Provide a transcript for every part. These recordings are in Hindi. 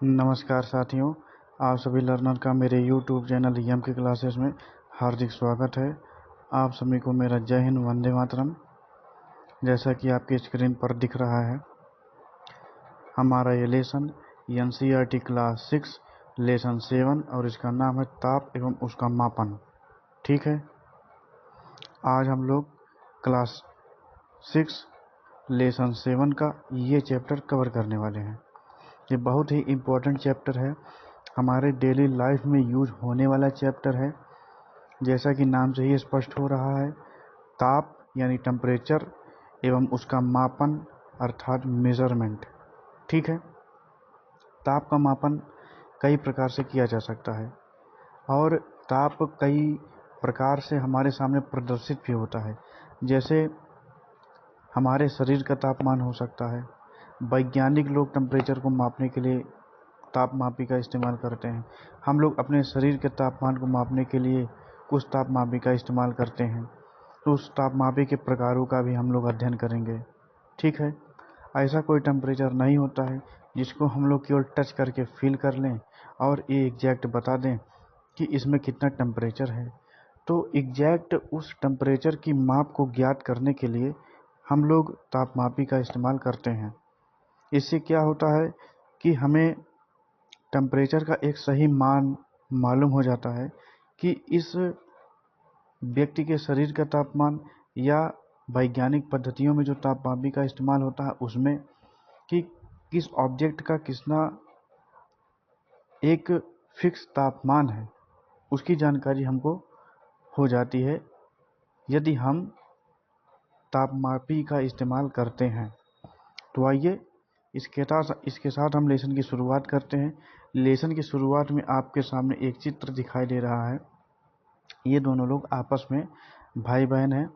नमस्कार साथियों, आप सभी लर्नर का मेरे YouTube चैनल यम की क्लासेस में हार्दिक स्वागत है। आप सभी को मेरा जय हिंद, वंदे मातरम। जैसा कि आपकी स्क्रीन पर दिख रहा है, हमारा ये लेसन NCERT क्लास 6 लेसन 7 और इसका नाम है ताप एवं उसका मापन। ठीक है, आज हम लोग क्लास 6 लेसन 7 का ये चैप्टर कवर करने वाले हैं। ये बहुत ही इम्पोर्टेंट चैप्टर है, हमारे डेली लाइफ में यूज होने वाला चैप्टर है। जैसा कि नाम से ही स्पष्ट हो रहा है, ताप यानी टेम्परेचर एवं उसका मापन अर्थात मेजरमेंट। ठीक है, ताप का मापन कई प्रकार से किया जा सकता है और ताप कई प्रकार से हमारे सामने प्रदर्शित भी होता है। जैसे हमारे शरीर का तापमान हो सकता है। वैज्ञानिक लोग टेम्परेचर को मापने के लिए तापमापी का इस्तेमाल करते हैं। हम लोग अपने शरीर के तापमान को मापने के लिए कुछ तापमापी का इस्तेमाल करते हैं, तो उस तापमापी के प्रकारों का भी हम लोग अध्ययन करेंगे। ठीक है, ऐसा कोई टेम्परेचर नहीं होता है जिसको हम लोग केवल टच करके फील कर लें और ये एग्जैक्ट बता दें कि इसमें कितना टेम्परेचर है। तो एग्जैक्ट उस टेम्परेचर की माप को ज्ञात करने के लिए हम लोग तापमापी का इस्तेमाल करते हैं। इससे क्या होता है कि हमें टेम्परेचर का एक सही मान मालूम हो जाता है कि इस व्यक्ति के शरीर का तापमान या वैज्ञानिक पद्धतियों में जो तापमापी का इस्तेमाल होता है उसमें कि किस ऑब्जेक्ट का कितना एक फिक्स तापमान है, उसकी जानकारी हमको हो जाती है यदि हम तापमापी का इस्तेमाल करते हैं। तो आइए इसके साथ हम लेसन की शुरुआत करते हैं। लेसन की शुरुआत में आपके सामने एक चित्र दिखाई दे रहा है। ये दोनों लोग आपस में भाई बहन हैं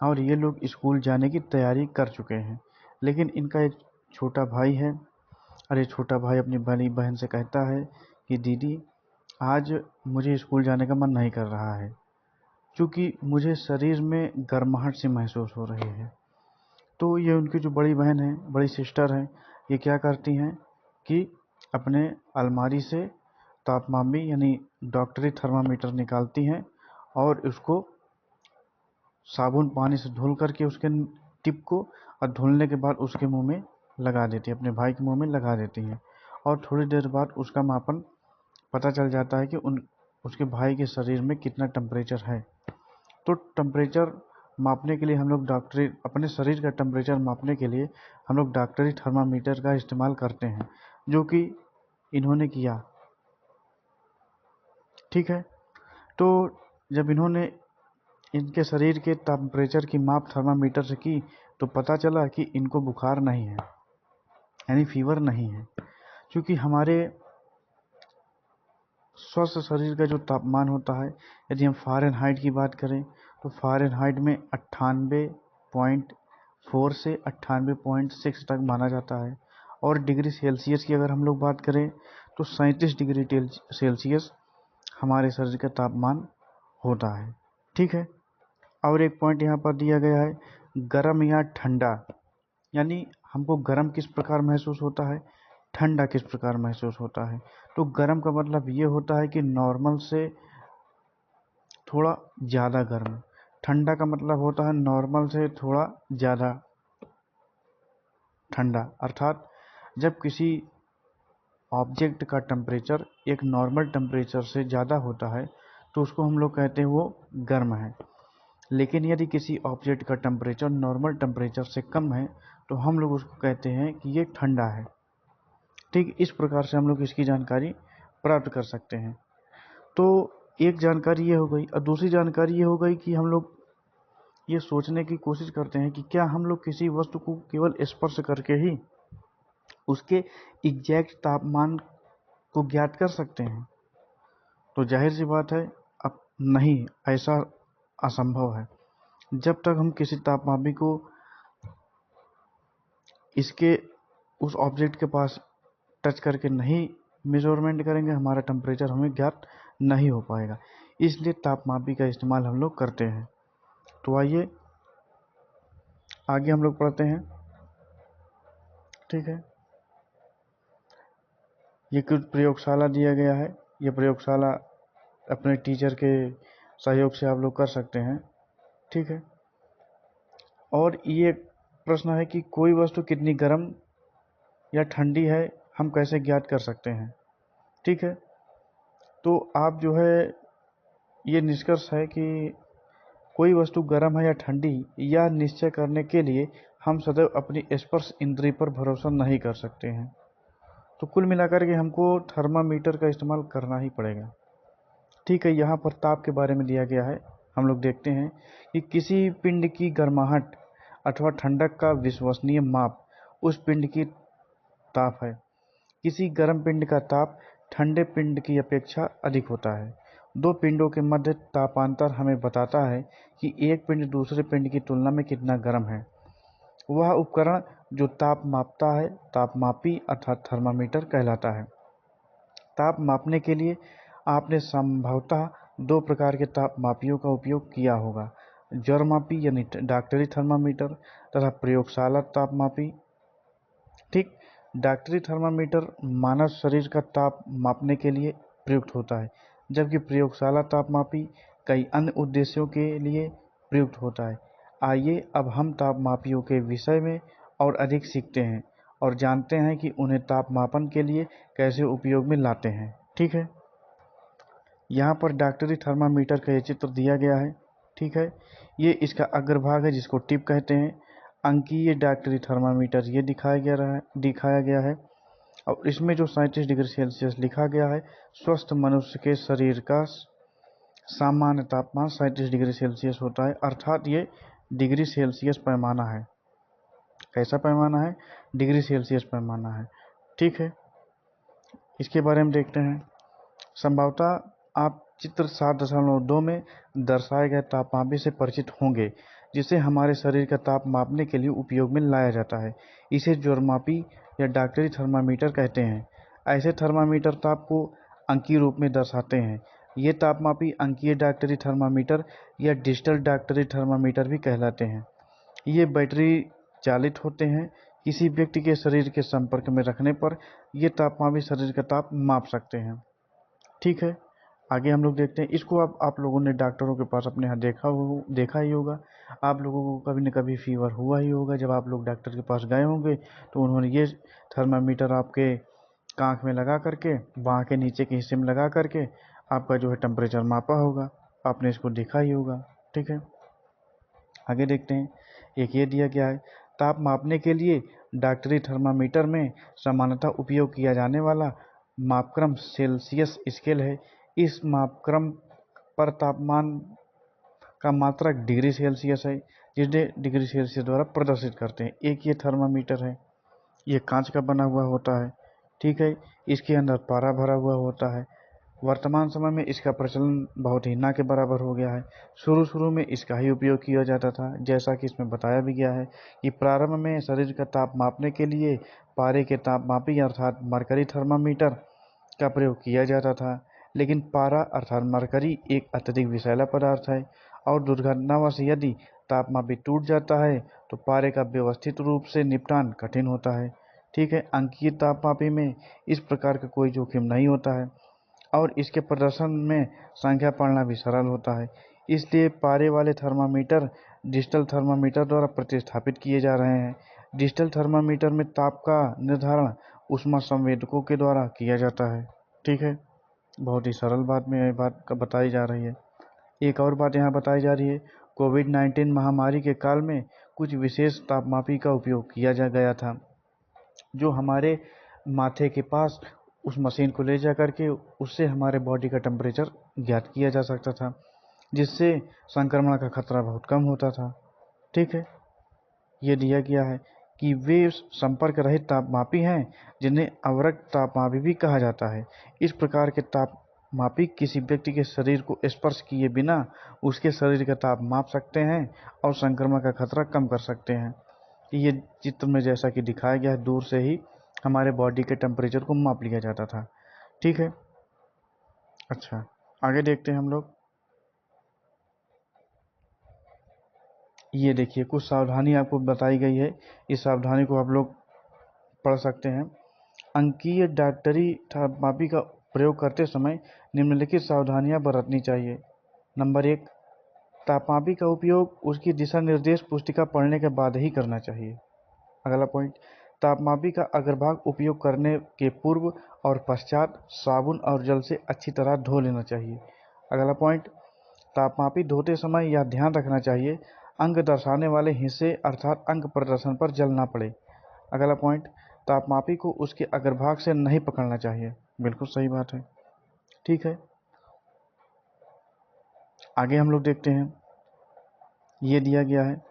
और ये लोग स्कूल जाने की तैयारी कर चुके हैं, लेकिन इनका एक छोटा भाई है और ये छोटा भाई अपनी बड़ी बहन से कहता है कि दीदी, आज मुझे स्कूल जाने का मन नहीं कर रहा है क्योंकि मुझे शरीर में गर्माहट सी महसूस हो रही है। तो ये उनकी जो बड़ी बहन है, बड़ी सिस्टर है, ये क्या करती हैं कि अपने अलमारी से तापमापी यानी डॉक्टरी थर्मामीटर निकालती हैं और उसको साबुन पानी से धुल करके उसके टिप को और धुलने के बाद उसके मुंह में लगा देती है, अपने भाई के मुंह में लगा देती हैं। और थोड़ी देर बाद उसका मापन पता चल जाता है कि उसके भाई के शरीर में कितना टेम्परेचर है। तो टेम्परेचर मापने के लिए हम लोग अपने शरीर का टेम्परेचर मापने के लिए हम लोग डॉक्टरी थर्मामीटर का इस्तेमाल करते हैं, जो कि इन्होंने किया। ठीक है, तो जब इन्होंने इनके शरीर के टेम्परेचर की माप थर्मामीटर से की तो पता चला कि इनको बुखार नहीं है, यानी फीवर नहीं है। क्योंकि हमारे स्वस्थ शरीर का जो तापमान होता है, यदि हम फ़ारेनहाइट की बात करें तो फ़ारेनहाइट में 98.4 से 98.6 तक माना जाता है। और डिग्री सेल्सियस की अगर हम लोग बात करें तो 37 डिग्री सेल्सियस हमारे शरीर का तापमान होता है। ठीक है, और एक पॉइंट यहाँ पर दिया गया है, गर्म या ठंडा, यानी हमको गर्म किस प्रकार महसूस होता है, ठंडा किस प्रकार महसूस होता है। तो गर्म का मतलब ये होता है कि नॉर्मल से थोड़ा ज़्यादा गर्म। ठंडा का मतलब होता है नॉर्मल से थोड़ा ज़्यादा ठंडा। अर्थात जब किसी ऑब्जेक्ट का टेम्परेचर एक नॉर्मल टेम्परेचर से ज़्यादा होता है तो उसको हम लोग कहते हैं वो गर्म है। लेकिन यदि किसी ऑब्जेक्ट का टेम्परेचर नॉर्मल टेम्परेचर से कम है तो हम लोग उसको कहते हैं कि ये ठंडा है। ठीक इस प्रकार से हम लोग इसकी जानकारी प्राप्त कर सकते हैं। तो एक जानकारी ये हो गई, और दूसरी जानकारी ये हो गई कि हम लोग ये सोचने की कोशिश करते हैं कि क्या हम लोग किसी वस्तु को केवल स्पर्श करके ही उसके एग्जैक्ट तापमान को ज्ञात कर सकते हैं। तो जाहिर सी बात है, अब नहीं, ऐसा असंभव है। जब तक हम किसी तापमापी को इसके उस ऑब्जेक्ट के पास टच करके नहीं मेजरमेंट करेंगे, हमारा टेम्परेचर हमें ज्ञात नहीं हो पाएगा। इसलिए तापमापी का इस्तेमाल हम लोग करते हैं। तो आइए आगे हम लोग पढ़ते हैं। ठीक है, ये कुछ प्रयोगशाला दिया गया है। ये प्रयोगशाला अपने टीचर के सहयोग से आप लोग कर सकते हैं, ठीक है। और ये प्रश्न है कि कोई वस्तु कितनी गर्म या ठंडी है, हम कैसे ज्ञात कर सकते हैं, ठीक है। तो आप जो है, ये निष्कर्ष है कि कोई वस्तु गर्म है या ठंडी, यह निश्चय करने के लिए हम सदैव अपनी स्पर्श इंद्रिय पर भरोसा नहीं कर सकते हैं। तो कुल मिलाकर के हमको थर्मामीटर का इस्तेमाल करना ही पड़ेगा, ठीक है। यहाँ पर ताप के बारे में दिया गया है। हम लोग देखते हैं कि किसी पिंड की गर्माहट अथवा ठंडक का विश्वसनीय माप उस पिंड की ताप है। किसी गर्म पिंड का ताप ठंडे पिंड की अपेक्षा अधिक होता है। दो पिंडों के मध्य तापांतर हमें बताता है कि एक पिंड दूसरे पिंड की तुलना में कितना गर्म है। वह उपकरण जो ताप मापता है तापमापी अर्थात थर्मामीटर कहलाता है। ताप मापने के लिए आपने संभवतः दो प्रकार के तापमापियों का उपयोग किया होगा, ज्वरमापी यानी डॉक्टरी थर्मामीटर तथा प्रयोगशाला तापमापी, ठीक। डॉक्टरी थर्मामीटर मानव शरीर का ताप मापने के लिए प्रयुक्त होता है, जबकि प्रयोगशाला तापमापी कई अन्य उद्देश्यों के लिए प्रयुक्त होता है। आइए अब हम तापमापियों के विषय में और अधिक सीखते हैं और जानते हैं कि उन्हें तापमापन के लिए कैसे उपयोग में लाते हैं, ठीक है। यहाँ पर डॉक्टरी थर्मामीटर का ये चित्र दिया गया है, ठीक है। ये इसका अग्रभाग है जिसको टिप कहते हैं। अंकीय डॉक्टरी थर्मामीटर ये दिखाया गया है और इसमें जो 37 डिग्री सेल्सियस लिखा गया है, स्वस्थ मनुष्य के शरीर का सामान्य तापमान 37 डिग्री सेल्सियस होता है, अर्थात ये डिग्री सेल्सियस पैमाना है। कैसा पैमाना है? डिग्री सेल्सियस पैमाना है, ठीक है। इसके बारे में देखते हैं। संभवतः आप चित्र 7.2 में दर्शाए गए तापमापी से परिचित होंगे, जिसे हमारे शरीर का ताप मापने के लिए उपयोग में लाया जाता है। इसे ज्वरमापी या डॉक्टरी थर्मामीटर कहते हैं। ऐसे थर्मामीटर ताप को अंकीय रूप में दर्शाते हैं। ये तापमापी अंकीय डॉक्टरी थर्मामीटर या डिजिटल डॉक्टरी थर्मामीटर भी कहलाते हैं। ये बैटरी चालित होते हैं। किसी व्यक्ति के शरीर के संपर्क में रखने पर ये तापमापी शरीर का ताप माप सकते हैं, ठीक है। आगे हम लोग देखते हैं। इसको आप लोगों ने डॉक्टरों के पास अपने यहाँ देखा ही होगा। आप लोगों को कभी न कभी फीवर हुआ ही होगा। जब आप लोग डॉक्टर के पास गए होंगे तो उन्होंने ये थर्मामीटर आपके कांख में लगा करके, बाँह के नीचे के हिस्से में लगा करके आपका जो है टेम्परेचर मापा होगा। आपने इसको देखा ही होगा, ठीक है। आगे देखते हैं। एक ये दिया गया है, ताप मापने के लिए डॉक्टरी थर्मामीटर में सामान्यतः उपयोग किया जाने वाला मापक्रम सेल्सियस स्केल है। इस मापक्रम पर तापमान का मात्रक डिग्री सेल्सियस है, जिसे डिग्री सेल्सियस द्वारा प्रदर्शित करते हैं। एक ये थर्मामीटर है, ये कांच का बना हुआ होता है, ठीक है। इसके अंदर पारा भरा हुआ होता है। वर्तमान समय में इसका प्रचलन बहुत ही ना के बराबर हो गया है। शुरू में इसका ही उपयोग किया जाता था, जैसा कि इसमें बताया भी गया है कि प्रारंभ में शरीर का ताप मापने के लिए पारे के तापमापी अर्थात मरकरी थर्मामीटर का प्रयोग किया जाता था। लेकिन पारा अर्थात मरकरी एक अत्यधिक विषैला पदार्थ है और दुर्घटनावश यदि तापमापी टूट जाता है तो पारे का व्यवस्थित रूप से निपटान कठिन होता है, ठीक है। अंकीय तापमापी में इस प्रकार का कोई जोखिम नहीं होता है और इसके प्रदर्शन में संख्या पढ़ना भी सरल होता है। इसलिए पारे वाले थर्मामीटर डिजिटल थर्मामीटर द्वारा प्रतिस्थापित किए जा रहे हैं। डिजिटल थर्मामीटर में ताप का निर्धारण ऊष्मा संवेदकों के द्वारा किया जाता है, ठीक है। बहुत ही सरल बात में यह बात बताई जा रही है। एक और बात यहाँ बताई जा रही है, कोविड-19 महामारी के काल में कुछ विशेष तापमापी का उपयोग किया गया था, जो हमारे माथे के पास उस मशीन को ले जा करके उससे हमारे बॉडी का टेम्परेचर ज्ञात किया जा सकता था, जिससे संक्रमण का खतरा बहुत कम होता था, ठीक है। ये दिया गया है कि वे संपर्क रहित तापमापी हैं, जिन्हें अवरक्त तापमापी भी कहा जाता है। इस प्रकार के तापमापी किसी व्यक्ति के शरीर को स्पर्श किए बिना उसके शरीर का ताप माप सकते हैं और संक्रमण का खतरा कम कर सकते हैं। ये चित्र में जैसा कि दिखाया गया है, दूर से ही हमारे बॉडी के टेम्परेचर को माप लिया जाता था, ठीक है। अच्छा, आगे देखते हैं हम लोग। ये देखिए, कुछ सावधानी आपको बताई गई है। इस सावधानी को आप लोग पढ़ सकते हैं। अंकीय डॉक्टरी तापमापी का प्रयोग करते समय निम्नलिखित सावधानियां बरतनी चाहिए। नंबर 1, तापमापी का उपयोग उसकी दिशा निर्देश पुस्तिका पढ़ने के बाद ही करना चाहिए। अगला पॉइंट, तापमापी का अग्रभाग उपयोग करने के पूर्व और पश्चात साबुन और जल से अच्छी तरह धो लेना चाहिए। अगला पॉइंट, तापमापी धोते समय यह ध्यान रखना चाहिए अंक दर्शाने वाले हिस्से अर्थात अंक प्रदर्शन पर जल ना पड़े। अगला पॉइंट, तापमापी को उसके अग्रभाग से नहीं पकड़ना चाहिए। बिल्कुल सही बात है, ठीक है। आगे हम लोग देखते हैं, ये दिया गया है,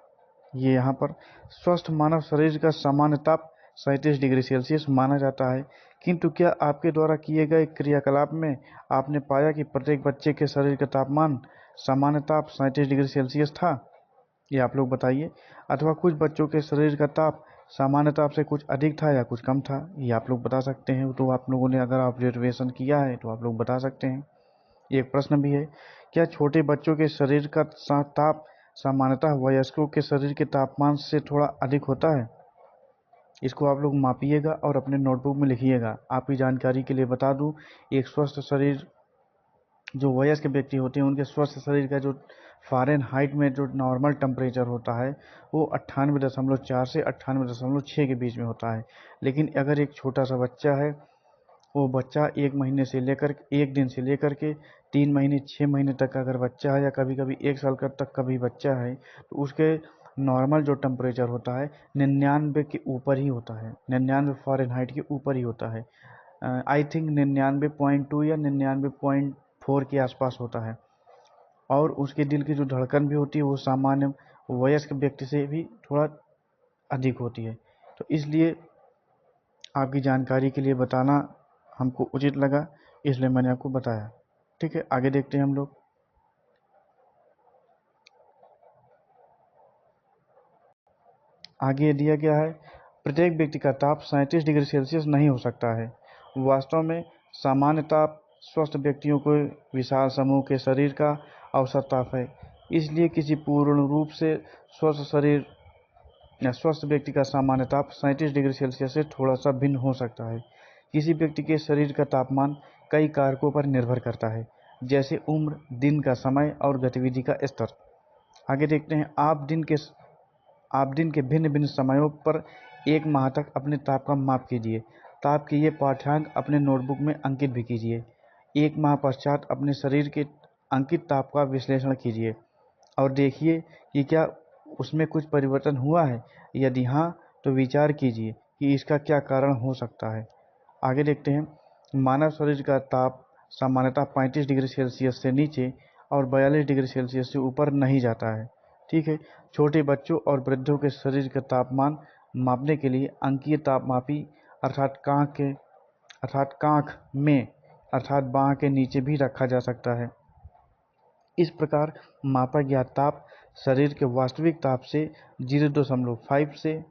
ये यहाँ पर स्वस्थ मानव शरीर का सामान्य ताप 37 डिग्री सेल्सियस माना जाता है, किंतु क्या आपके द्वारा किए गए क्रियाकलाप में आपने पाया कि प्रत्येक बच्चे के शरीर का तापमान सामान्य ताप 37 डिग्री सेल्सियस था? ये आप लोग बताइए। अथवा कुछ बच्चों के शरीर का ताप सामान्य ताप से कुछ अधिक था या कुछ कम था, ये आप लोग बता सकते हैं। तो आप लोगों ने अगर ऑब्जर्वेशन किया है तो आप लोग बता सकते हैं। एक प्रश्न भी है, क्या छोटे बच्चों के शरीर का ताप सामान्यतः वयस्कों के शरीर के तापमान से थोड़ा अधिक होता है? इसको आप लोग मापिएगा और अपने नोटबुक में लिखिएगा। आपकी जानकारी के लिए बता दूं, एक स्वस्थ शरीर जो वयस्क व्यक्ति होते हैं उनके स्वस्थ शरीर का जो फ़ारेनहाइट में जो नॉर्मल टेम्परेचर होता है वो 98.4 से 98.6 के बीच में होता है। लेकिन अगर एक छोटा सा बच्चा है, वो बच्चा 1 दिन से लेकर के 3 महीने 6 महीने तक अगर बच्चा है या कभी कभी 1 साल का तक कभी बच्चा है, तो उसके नॉर्मल जो टेम्परेचर होता है 99 के ऊपर ही होता है, 99 फ़ारेनहाइट के ऊपर ही होता है। आई थिंक 99.2 या 99.4 के आसपास होता है। और उसके दिल की जो धड़कन भी होती है वो सामान्य वयस्क व्यक्ति से भी थोड़ा अधिक होती है। तो इसलिए आपकी जानकारी के लिए बताना हमको उचित लगा, इसलिए मैंने आपको बताया। ठीक है, आगे देखते हैं हम लोग। आगे दिया गया है, प्रत्येक व्यक्ति का ताप 37 डिग्री सेल्सियस नहीं हो सकता है। वास्तव में सामान्य ताप स्वस्थ व्यक्तियों को विशाल समूह के शरीर का औसत ताप है। इसलिए किसी पूर्ण रूप से स्वस्थ शरीर या स्वस्थ व्यक्ति का सामान्य ताप 37 डिग्री सेल्सियस से थोड़ा सा भिन्न हो सकता है। किसी व्यक्ति के शरीर का तापमान कई कारकों पर निर्भर करता है, जैसे उम्र, दिन का समय और गतिविधि का स्तर। आगे देखते हैं, आप दिन के भिन्न भिन्न समयों पर 1 माह तक अपने ताप का माप कीजिए। ताप के ये पाठ्यांक अपने नोटबुक में अंकित भी कीजिए। 1 माह पश्चात अपने शरीर के अंकित ताप का विश्लेषण कीजिए और देखिए कि क्या उसमें कुछ परिवर्तन हुआ है। यदि हाँ, तो विचार कीजिए कि इसका क्या कारण हो सकता है। आगे देखते हैं, मानव शरीर का ताप सामान्यतः 35 डिग्री सेल्सियस से नीचे और 42 डिग्री सेल्सियस से ऊपर नहीं जाता है। ठीक है, छोटे बच्चों और वृद्धों के शरीर का तापमान मापने के लिए अंकीय तापमापी कांख में अर्थात बांह के नीचे भी रखा जा सकता है। इस प्रकार मापा गया ताप शरीर के वास्तविक ताप से 0.5 से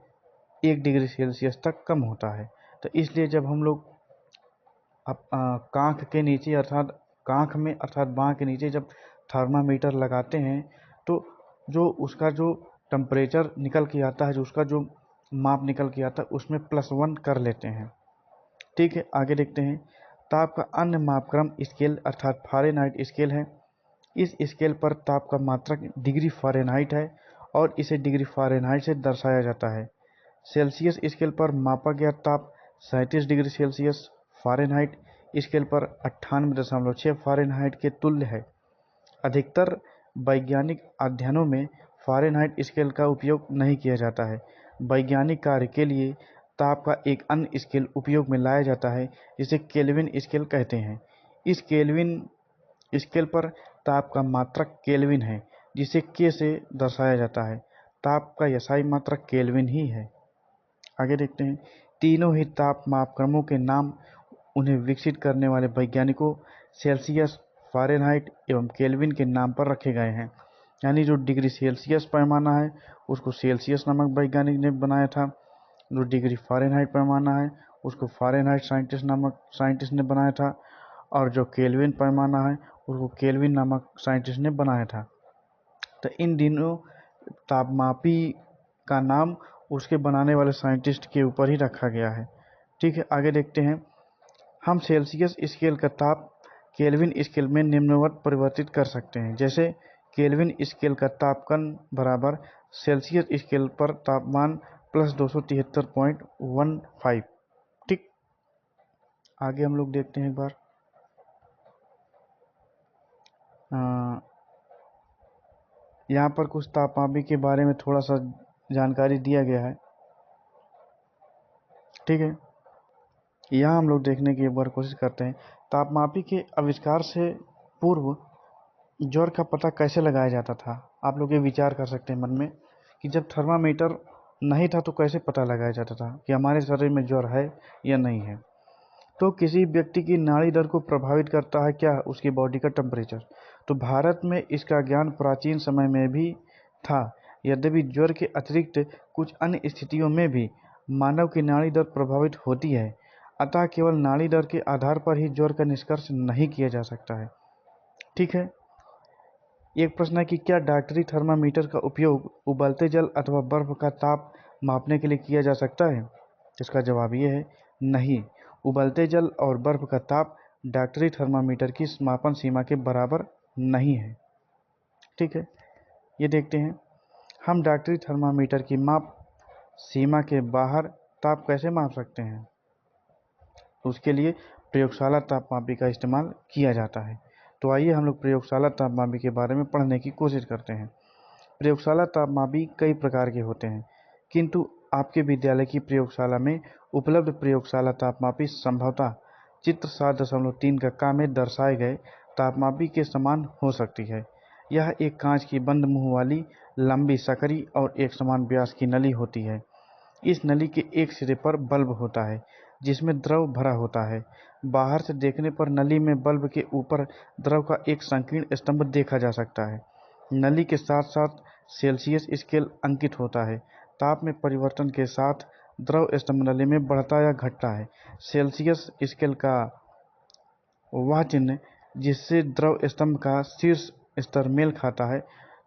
1 डिग्री सेल्सियस तक कम होता है। तो इसलिए जब हम लोग कांख के नीचे अर्थात कांख में अर्थात बांह के नीचे जब थर्मामीटर लगाते हैं, तो जो उसका जो टेम्परेचर निकल के आता है, जो उसका जो माप निकल के आता है, उसमें +1 कर लेते हैं। ठीक है, आगे देखते हैं, ताप का अन्य मापक्रम स्केल अर्थात फ़ारेनहाइट स्केल है। इस स्केल पर ताप का मात्रक डिग्री फ़ारेनहाइट है और इसे डिग्री फ़ारेनहाइट से दर्शाया जाता है। सेल्सियस स्केल पर मापा गया ताप 37 डिग्री सेल्सियस, फ़ारेनहाइट स्केल पर 98.6 फ़ारेनहाइट के तुल्य है। अधिकतर वैज्ञानिक अध्ययनों में फ़ारेनहाइट स्केल का उपयोग नहीं किया जाता है। वैज्ञानिक कार्य के लिए ताप का एक अन्य स्केल उपयोग में लाया जाता है, जिसे केल्विन स्केल कहते हैं। इस केल्विन स्केल पर ताप का मात्रक केल्विन है, जिसे के से दर्शाया जाता है। ताप का यसाई मात्रक केल्विन ही है। आगे देखते हैं, तीनों ही ताप मापक्रमों के नाम उन्हें विकसित करने वाले वैज्ञानिकों सेल्सियस, फ़ारेनहाइट एवं केल्विन के नाम पर रखे गए हैं। यानी जो डिग्री सेल्सियस पैमाना है उसको सेल्सियस नामक वैज्ञानिक ने बनाया था, जो डिग्री फ़ारेनहाइट पैमाना है उसको फ़ारेनहाइट साइंटिस्ट ने बनाया था, और जो केल्विन पैमाना है उसको केल्विन नामक साइंटिस्ट ने बनाया था। तो इन दिनों तापमापी का नाम उसके बनाने वाले साइंटिस्ट के ऊपर ही रखा गया है। ठीक है, आगे देखते हैं। हम सेल्सियस स्केल का ताप केल्विन स्केल में निम्नवत परिवर्तित कर सकते हैं। जैसे केल्विन स्केल का तापकन बराबर सेल्सियस स्केल पर तापमान प्लस 273.15। ठीक, आगे हम लोग देखते हैं एक बार। यहाँ पर कुछ तापमापी के बारे में थोड़ा सा जानकारी दिया गया है। ठीक है, यहाँ हम लोग देखने की एक बार कोशिश करते हैं। तापमापी के आविष्कार से पूर्व ज्वर का पता कैसे लगाया जाता था। आप लोग ये विचार कर सकते हैं मन में कि जब थर्मामीटर नहीं था तो कैसे पता लगाया जाता था कि हमारे शरीर में ज्वर है या नहीं है। तो किसी व्यक्ति की नाड़ी दर को प्रभावित करता है क्या? उसकी बॉडी का टेम्परेचर। तो भारत में इसका ज्ञान प्राचीन समय में भी था। यद्यपि ज्वर के अतिरिक्त कुछ अन्य स्थितियों में भी मानव की नाड़ी दर प्रभावित होती है, अतः केवल नाड़ी दर के आधार पर ही ज्वर का निष्कर्ष नहीं किया जा सकता है। ठीक है, एक प्रश्न है कि क्या डॉक्टरी थर्मामीटर का उपयोग उबलते जल अथवा बर्फ का ताप मापने के लिए किया जा सकता है? इसका जवाब ये है, नहीं। उबलते जल और बर्फ का ताप डॉक्टरी थर्मामीटर की मापन सीमा के बराबर नहीं है। ठीक है, ये देखते हैं। हम डॉक्टरी थर्मामीटर की माप सीमा के बाहर ताप कैसे माप सकते हैं? उसके लिए प्रयोगशाला तापमापी का इस्तेमाल किया जाता है। तो आइए हम लोग प्रयोगशाला तापमापी के बारे में पढ़ने की कोशिश करते हैं। प्रयोगशाला तापमापी कई प्रकार के होते हैं, किंतु आपके विद्यालय की प्रयोगशाला में उपलब्ध प्रयोगशाला तापमापी संभवतः चित्र 7.3 कक्षा में दर्शाए गए तापमापी के समान हो सकती है। यह एक कांच की बंद मुंह वाली लंबी सकरी और एक समान व्यास की नली होती है। इस नली के एक सिरे पर बल्ब होता है जिसमें द्रव भरा होता है। बाहर से देखने पर नली में बल्ब के ऊपर द्रव का एक संकीर्ण स्तंभ देखा जा सकता है। नली के साथ साथ सेल्सियस स्केल अंकित होता है। ताप में परिवर्तन के साथ द्रव स्तंभ नली में बढ़ता या घटता है। सेल्सियस स्केल का वह चिन्ह जिससे द्रव स्तंभ का शीर्ष स्तर मेल खाता है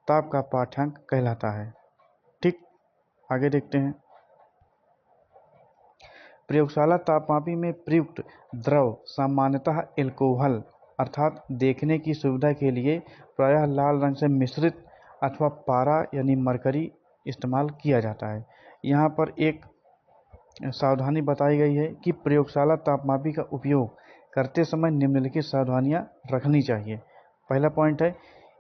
ताप का पाठ्यांक कहलाता है। ठीक, आगे देखते हैं। प्रयोगशाला तापमापी में प्रयुक्त द्रव सामान्यतः एल्कोहल अर्थात देखने की सुविधा के लिए प्रायः लाल रंग से मिश्रित अथवा पारा यानी मरकरी इस्तेमाल किया जाता है। यहाँ पर एक सावधानी बताई गई है कि प्रयोगशाला तापमापी का उपयोग करते समय निम्नलिखित सावधानियाँ रखनी चाहिए। पहला पॉइंट है,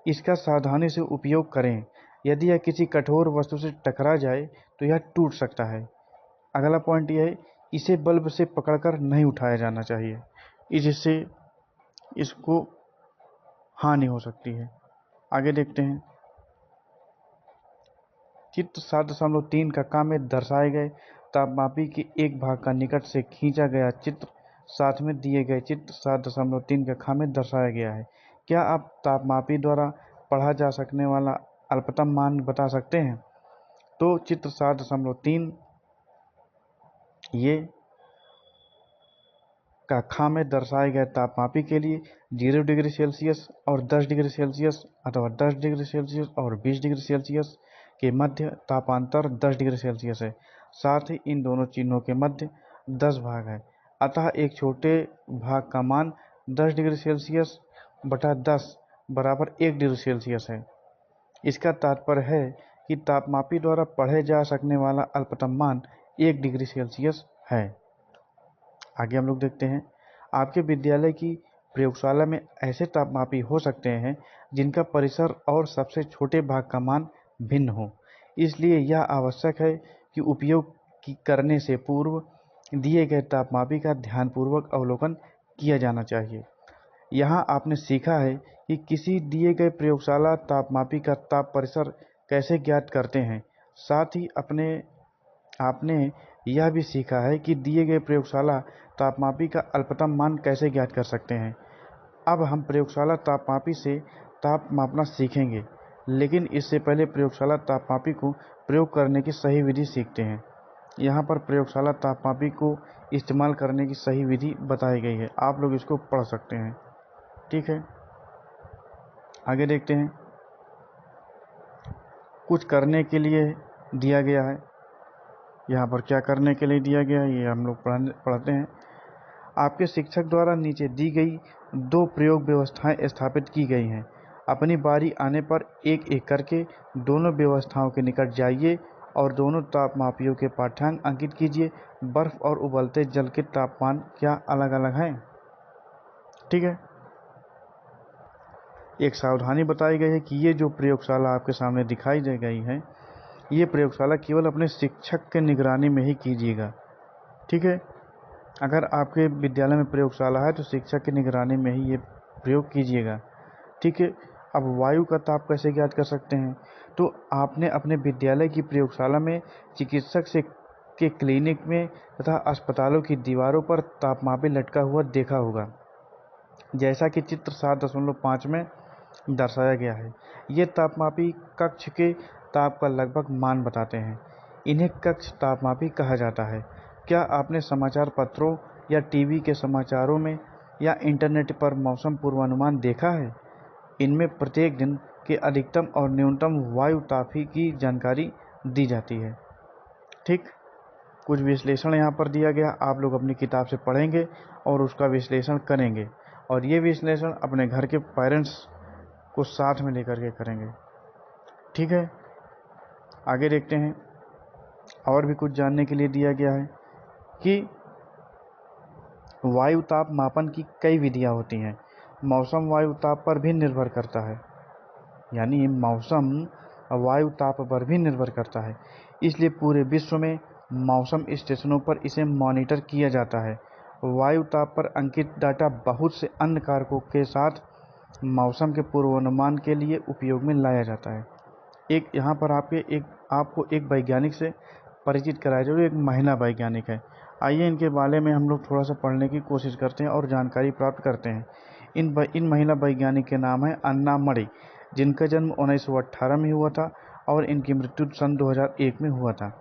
इसका सावधानी से उपयोग करें। यदि यह किसी कठोर वस्तु से टकरा जाए तो यह टूट सकता है। अगला पॉइंट यह है, इसे बल्ब से पकड़कर नहीं उठाया जाना चाहिए, इससे इसको हानि हो सकती है। आगे देखते हैं। चित्र 7.3 कक्षा में दर्शाए गए तापमापी के एक भाग का निकट से खींचा गया चित्र साथ में दिए गए चित्र 7.3 कक्षा में दर्शाया गया है। क्या आप तापमापी द्वारा पढ़ा जा सकने वाला अल्पतम मान बता सकते हैं? तो चित्र 7.3 ये कक्षा में दर्शाए गए तापमापी के लिए 0 डिग्री सेल्सियस और 10 डिग्री सेल्सियस अथवा 10 डिग्री सेल्सियस और 20 डिग्री सेल्सियस के मध्य तापांतर 10 डिग्री सेल्सियस है। साथ ही इन दोनों चिन्हों के मध्य 10 भाग है, अतः एक छोटे भाग का मान 10 डिग्री सेल्सियस बटा 10 बराबर 1 डिग्री सेल्सियस है। इसका तात्पर्य है कि तापमापी द्वारा पढ़े जा सकने वाला अल्पतम मान 1 डिग्री सेल्सियस है। आगे हम लोग देखते हैं। आपके विद्यालय की प्रयोगशाला में ऐसे तापमापी हो सकते हैं जिनका परिसर और सबसे छोटे भाग का मान भिन्न हो। इसलिए यह आवश्यक है कि उपयोग करने से पूर्व दिए गए तापमापी का ध्यानपूर्वक अवलोकन किया जाना चाहिए। यहाँ आपने सीखा है कि किसी दिए गए प्रयोगशाला तापमापी का ताप परिसर कैसे ज्ञात करते हैं। साथ ही आपने यह भी सीखा है कि दिए गए प्रयोगशाला तापमापी का अल्पतम मान कैसे ज्ञात कर सकते हैं। अब हम प्रयोगशाला तापमापी से ताप मापना सीखेंगे, लेकिन इससे पहले प्रयोगशाला तापमापी को प्रयोग करने की सही विधि सीखते हैं। यहाँ पर प्रयोगशाला तापमापी को इस्तेमाल करने की सही विधि बताई गई है, आप लोग इसको पढ़ सकते हैं। ठीक है, आगे देखते हैं। कुछ करने के लिए दिया गया है। यहाँ पर क्या करने के लिए दिया गया है ये हम लोग पढ़ते हैं। आपके शिक्षक द्वारा नीचे दी गई 2 प्रयोग व्यवस्थाएं स्थापित की गई हैं। अपनी बारी आने पर एक एक करके दोनों व्यवस्थाओं के निकट जाइए और दोनों तापमापियों के पाठ्यांक अंकित कीजिए। बर्फ और उबलते जल के तापमान क्या अलग अलग हैं? ठीक है। एक सावधानी बताई गई है कि ये जो प्रयोगशाला आपके सामने दिखाई दे गई है, ये प्रयोगशाला केवल अपने शिक्षक के निगरानी में ही कीजिएगा। ठीक है। अगर आपके विद्यालय में प्रयोगशाला है तो शिक्षक की निगरानी में ही ये प्रयोग कीजिएगा। ठीक है। अब वायु का ताप कैसे ज्ञात कर सकते हैं? तो आपने अपने विद्यालय की प्रयोगशाला में चिकित्सक से के क्लिनिक में तथा अस्पतालों की दीवारों पर तापमापी लटका हुआ देखा होगा, जैसा कि चित्र 7.5 में दर्शाया गया है। ये तापमापी कक्ष के ताप का लगभग मान बताते हैं। इन्हें कक्ष तापमापी कहा जाता है। क्या आपने समाचार पत्रों या टीवी के समाचारों में या इंटरनेट पर मौसम पूर्वानुमान देखा है? इनमें प्रत्येक दिन के अधिकतम और न्यूनतम वायु तापी की जानकारी दी जाती है। ठीक। कुछ विश्लेषण यहाँ पर दिया गया, आप लोग अपनी किताब से पढ़ेंगे और उसका विश्लेषण करेंगे, और ये विश्लेषण अपने घर के पेरेंट्स को साथ में लेकर के करेंगे। ठीक है। आगे देखते हैं। और भी कुछ जानने के लिए दिया गया है कि वायु ताप मापन की कई विधियां होती हैं। मौसम वायु ताप पर भी निर्भर करता है, यानी मौसम वायु ताप पर भी निर्भर करता है। इसलिए पूरे विश्व में मौसम स्टेशनों पर इसे मॉनिटर किया जाता है। वायु ताप पर अंकित डाटा बहुत से अन्य कारकों के साथ मौसम के पूर्वानुमान के लिए उपयोग में लाया जाता है। एक यहाँ पर आपको एक वैज्ञानिक से परिचित कराया जाए, जो एक महिला वैज्ञानिक है। आइए इनके बारे में हम लोग थोड़ा सा पढ़ने की कोशिश करते हैं और जानकारी प्राप्त करते हैं। इन महिला वैज्ञानिक के नाम है अन्ना मणि, जिनका जन्म 1918 में हुआ था और इनकी मृत्यु सन 2001 में हुआ था।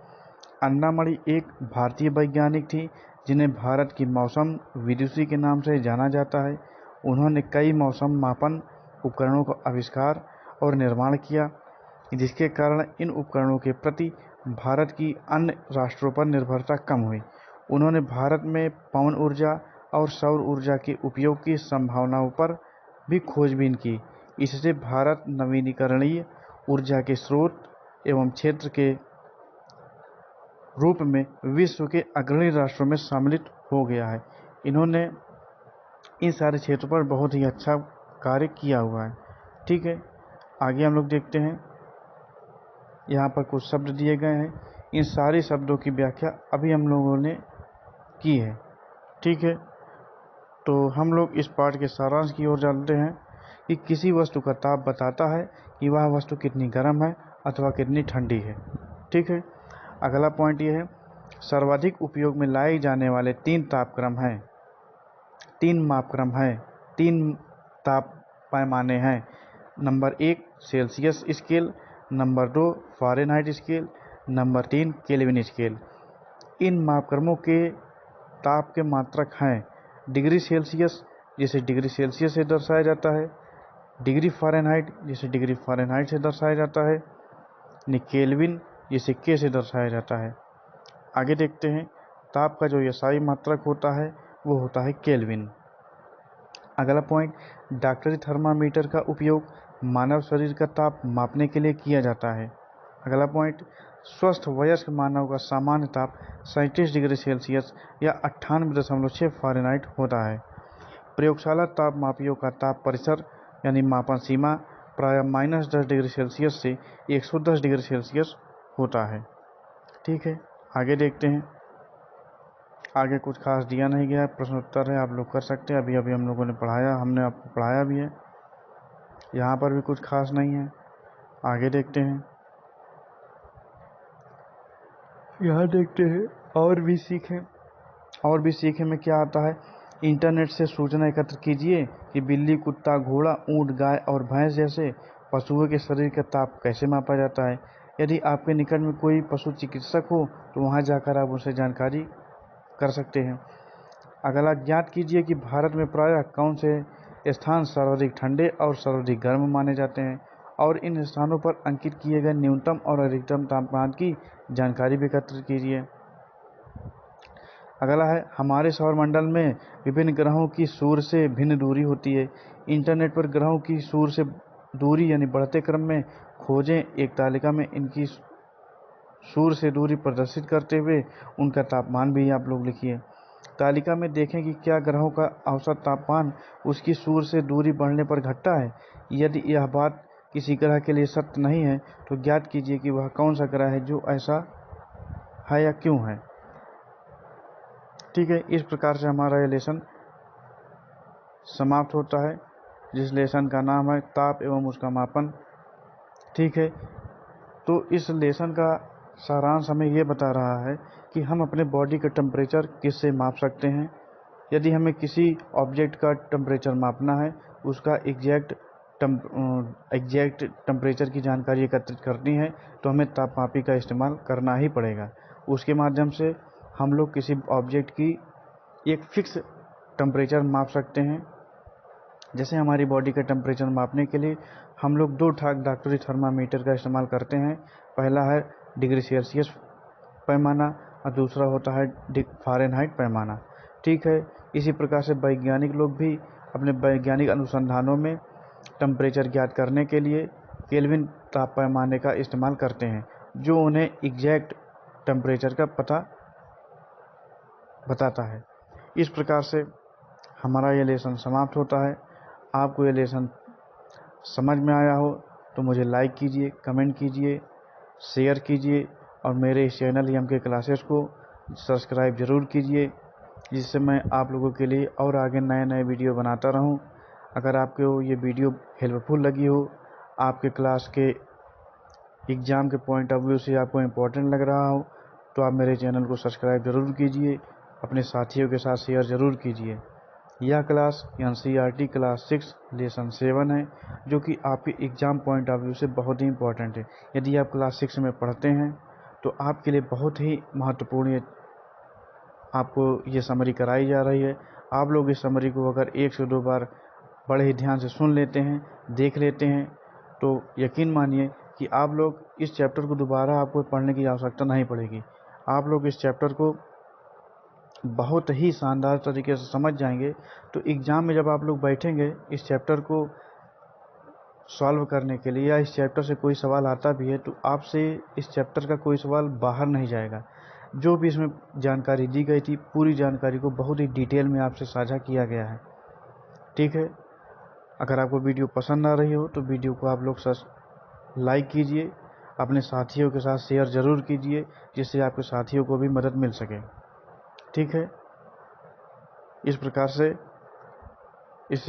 अन्ना मणि एक भारतीय वैज्ञानिक थी जिन्हें भारत की मौसम विदुषी के नाम से जाना जाता है। उन्होंने कई मौसम मापन उपकरणों का आविष्कार और निर्माण किया, जिसके कारण इन उपकरणों के प्रति भारत की अन्य राष्ट्रों पर निर्भरता कम हुई। उन्होंने भारत में पवन ऊर्जा और सौर ऊर्जा के उपयोग की संभावनाओं पर भी खोजबीन की। इससे भारत नवीकरणीय ऊर्जा के स्रोत एवं क्षेत्र के रूप में विश्व के अग्रणी राष्ट्रों में सम्मिलित हो गया है। इन्होंने इन सारे क्षेत्रों पर बहुत ही अच्छा कार्य किया हुआ है। ठीक है। आगे हम लोग देखते हैं। यहाँ पर कुछ शब्द दिए गए हैं। इन सारे शब्दों की व्याख्या अभी हम लोगों ने की है। ठीक है। तो हम लोग इस पाठ के सारांश की ओर जानते हैं कि किसी वस्तु का ताप बताता है कि वह वस्तु कितनी गर्म है अथवा कितनी ठंडी है। ठीक है। अगला पॉइंट ये है, सर्वाधिक उपयोग में लाए जाने वाले 3 तापक्रम हैं, 3 मापक्रम हैं, 3 ताप पैमाने हैं। Number 1 Celsius scale, number 2 Fahrenheit scale, number 3 Kelvin scale. इन मापक्रमों के ताप के मात्रक हैं डिग्री सेल्सियस, जिसे डिग्री सेल्सियस से दर्शाया जाता है, डिग्री फ़ारेनहाइट, जिसे डिग्री फ़ारेनहाइट से दर्शाया जाता है, केल्विन, जिसे के से दर्शाया जाता है। आगे देखते हैं। ताप का जो यसाई मात्रक होता है वो होता है केल्विन। अगला पॉइंट, डॉक्टरी थर्मामीटर का उपयोग मानव शरीर का ताप मापने के लिए किया जाता है। अगला पॉइंट, स्वस्थ वयस्क मानव का सामान्य ताप 37 डिग्री सेल्सियस या 98.6 फ़ारेनहाइट होता है। प्रयोगशाला तापमापियों का ताप परिसर यानी मापन सीमा प्रायः -10 डिग्री सेल्सियस से 110 डिग्री सेल्सियस होता है। ठीक है। आगे देखते हैं। आगे कुछ खास दिया नहीं गया, प्रश्न उत्तर है, आप लोग कर सकते हैं। अभी अभी हम लोगों ने पढ़ाया, हमने आपको पढ़ाया भी है। यहाँ पर भी कुछ खास नहीं है। आगे देखते हैं। यहाँ देखते हैं और भी सीखें। और भी सीखें में क्या आता है, इंटरनेट से सूचना एकत्र कीजिए कि बिल्ली, कुत्ता, घोड़ा, ऊँट, गाय और भैंस जैसे पशुओं के शरीर का ताप कैसे मापा जाता है। यदि आपके निकट में कोई पशु चिकित्सक हो तो वहाँ जाकर आप उनसे जानकारी कर सकते हैं। अगला, ज्ञात कीजिए कि भारत में प्रायः कौन से स्थान सर्वाधिक ठंडे और सर्वाधिक गर्म माने जाते हैं, और इन स्थानों पर अंकित किए गए न्यूनतम और अधिकतम तापमान की जानकारी भी एकत्र कीजिए। अगला है, हमारे सौरमंडल में विभिन्न ग्रहों की सूर्य से भिन्न दूरी होती है। इंटरनेट पर ग्रहों की सूर्य से दूरी यानी बढ़ते क्रम में खोजें। एक तालिका में इनकी सूर्य से दूरी प्रदर्शित करते हुए उनका तापमान भी आप लोग लिखिए। तालिका में देखें कि क्या ग्रहों का औसत तापमान उसकी सूर्य से दूरी बढ़ने पर घटता है। यदि यह बात किसी ग्रह के लिए सत्य नहीं है तो ज्ञात कीजिए कि वह कौन सा ग्रह है जो ऐसा है या क्यों है। ठीक है, इस प्रकार से हमारा ये लेसन समाप्त होता है, जिस लेसन का नाम है ताप एवं उसका मापन। ठीक है, तो इस लेसन का सारांश हमें ये बता रहा है कि हम अपने बॉडी का टेम्परेचर किससे माप सकते हैं। यदि हमें किसी ऑब्जेक्ट का टेम्परेचर मापना है, उसका एग्जैक्ट टेम्परेचर की जानकारी एकत्रित करनी है तो हमें तापमापी का इस्तेमाल करना ही पड़ेगा। उसके माध्यम से हम लोग किसी ऑब्जेक्ट की एक फिक्स टेम्परेचर माप सकते हैं। जैसे हमारी बॉडी का टेम्परेचर मापने के लिए हम लोग दो डॉक्टरी थर्मामीटर का इस्तेमाल करते हैं। पहला है डिग्री सेल्सियस पैमाना और दूसरा होता है फ़ारेनहाइट पैमाना। ठीक है, इसी प्रकार से वैज्ञानिक लोग भी अपने वैज्ञानिक अनुसंधानों में टेम्परेचर ज्ञात करने के लिए केल्विन ताप पैमाने का इस्तेमाल करते हैं, जो उन्हें एग्जैक्ट टेम्परेचर का पता बताता है। इस प्रकार से हमारा ये लेसन समाप्त होता है। आपको ये लेसन समझ में आया हो तो मुझे लाइक कीजिए, कमेंट कीजिए, शेयर कीजिए और मेरे इस चैनल EMK क्लासेस को सब्सक्राइब ज़रूर कीजिए, जिससे मैं आप लोगों के लिए और आगे नए नए वीडियो बनाता रहूं। अगर आपको ये वीडियो हेल्पफुल लगी हो, आपके क्लास के एग्ज़ाम के पॉइंट ऑफ व्यू से आपको इम्पोर्टेंट लग रहा हो, तो आप मेरे चैनल को सब्सक्राइब ज़रूर कीजिए, अपने साथियों के साथ शेयर ज़रूर कीजिए। यह क्लास NCERT क्लास 6 लेसन 7 है, जो कि आपके एग्ज़ाम पॉइंट ऑफ व्यू से बहुत ही इम्पोर्टेंट है। यदि आप क्लास 6 में पढ़ते हैं तो आपके लिए बहुत ही महत्वपूर्ण आपको ये समरी कराई जा रही है। आप लोग इस समरी को अगर 1 से 2 बार बड़े ही ध्यान से सुन लेते हैं, देख लेते हैं, तो यकीन मानिए कि आप लोग इस चैप्टर को दोबारा आपको पढ़ने की आवश्यकता नहीं पड़ेगी। आप लोग इस चैप्टर को बहुत ही शानदार तरीके से समझ जाएंगे। तो एग्ज़ाम में जब आप लोग बैठेंगे इस चैप्टर को सॉल्व करने के लिए, या इस चैप्टर से कोई सवाल आता भी है तो आपसे इस चैप्टर का कोई सवाल बाहर नहीं जाएगा। जो भी इसमें जानकारी दी गई थी, पूरी जानकारी को बहुत ही डिटेल में आपसे साझा किया गया है। ठीक है, अगर आपको वीडियो पसंद आ रही हो तो वीडियो को आप लोग लाइक कीजिए, अपने साथियों के साथ शेयर ज़रूर कीजिए, जिससे आपके साथियों को भी मदद मिल सके। ठीक है, इस प्रकार से इस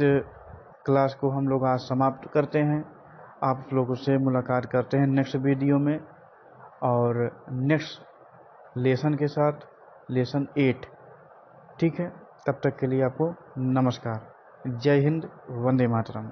क्लास को हम लोग आज समाप्त करते हैं। आप लोगों से मुलाकात करते हैं नेक्स्ट वीडियो में और नेक्स्ट लेसन के साथ, लेसन 8। ठीक है, तब तक के लिए आपको नमस्कार। जय हिंद, वंदे मातरम।